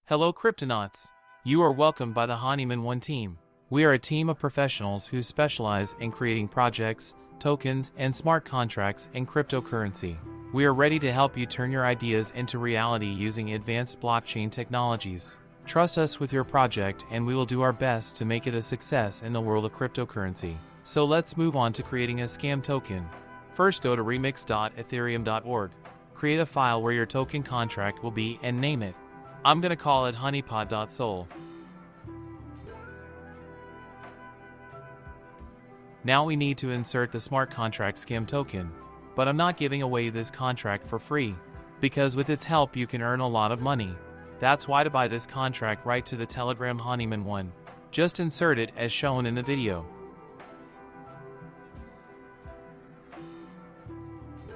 Hello Cryptonauts! You are welcomed by the Honeyman One team. We are a team of professionals who specialize in creating projects, tokens, and smart contracts in cryptocurrency. We are ready to help you turn your ideas into reality using advanced blockchain technologies. Trust us with your project and we will do our best to make it a success in the world of cryptocurrency. So let's move on to creating a scam token. First go to remix.ethereum.org. Create a file where your token contract will be and name it. I'm gonna call it honeypot.sol. Now we need to insert the smart contract scam token, but I'm not giving away this contract for free, because with its help you can earn a lot of money. That's why to buy this contract write to the Telegram Honeyman One. Just insert it as shown in the video.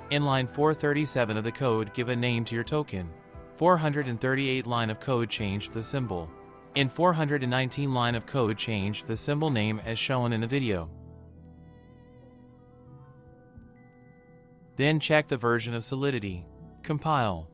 In line 437 of the code, give a name to your token. 438 line of code, change the symbol. In 419 line of code, change the symbol name as shown in the video. Then check the version of Solidity. Compile.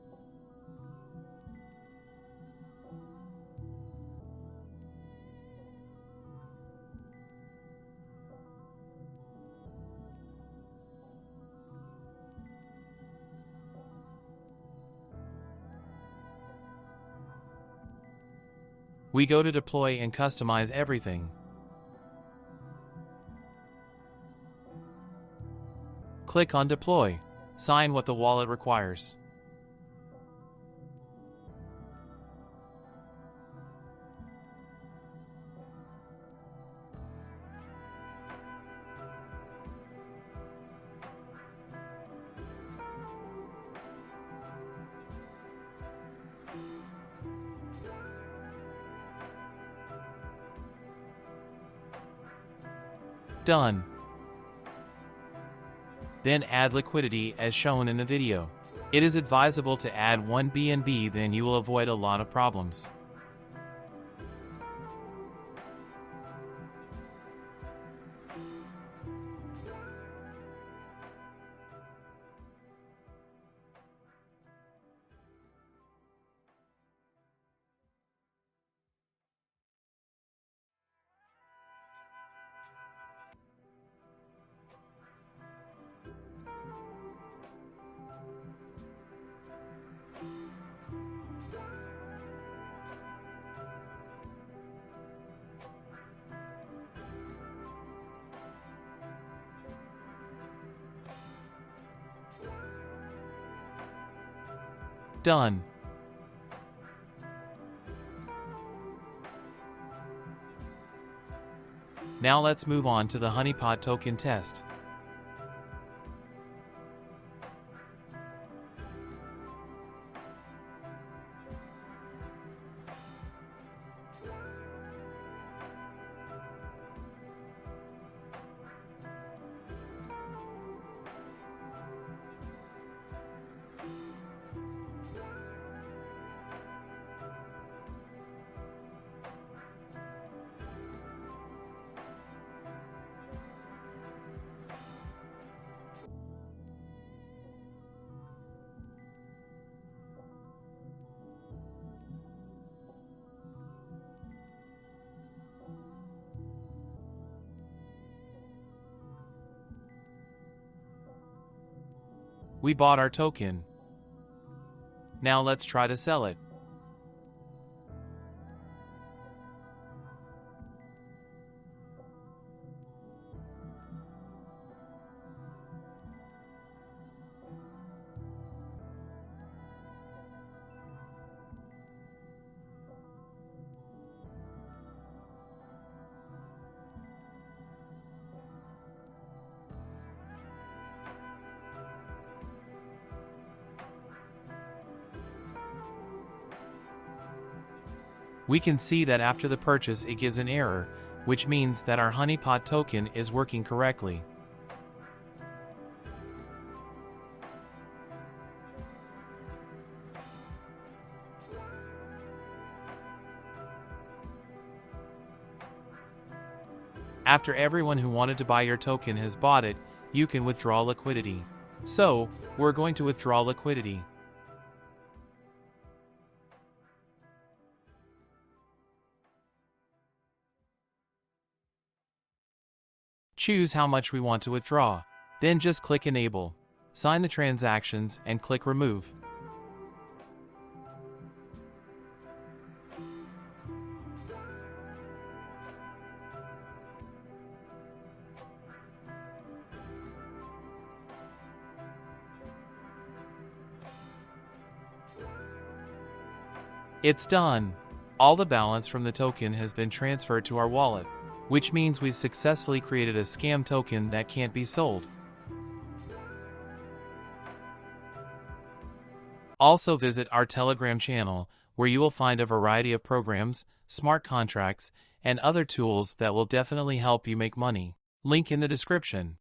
We go to deploy and customize everything. Click on deploy. Sign what the wallet requires. Done. Then add liquidity as shown in the video. It is advisable to add 1 BNB, then you will avoid a lot of problems. Done. Now let's move on to the Honeypot token test. We bought our token. Now let's try to sell it. We can see that after the purchase it gives an error, which means that our Honeypot token is working correctly. After everyone who wanted to buy your token has bought it, you can withdraw liquidity. So, we're going to withdraw liquidity. Choose how much we want to withdraw. Then just click Enable. Sign the transactions and click Remove. It's done. All the balance from the token has been transferred to our wallet, which means we've successfully created a scam token that can't be sold. Also visit our Telegram channel, where you will find a variety of programs, smart contracts, and other tools that will definitely help you make money. Link in the description.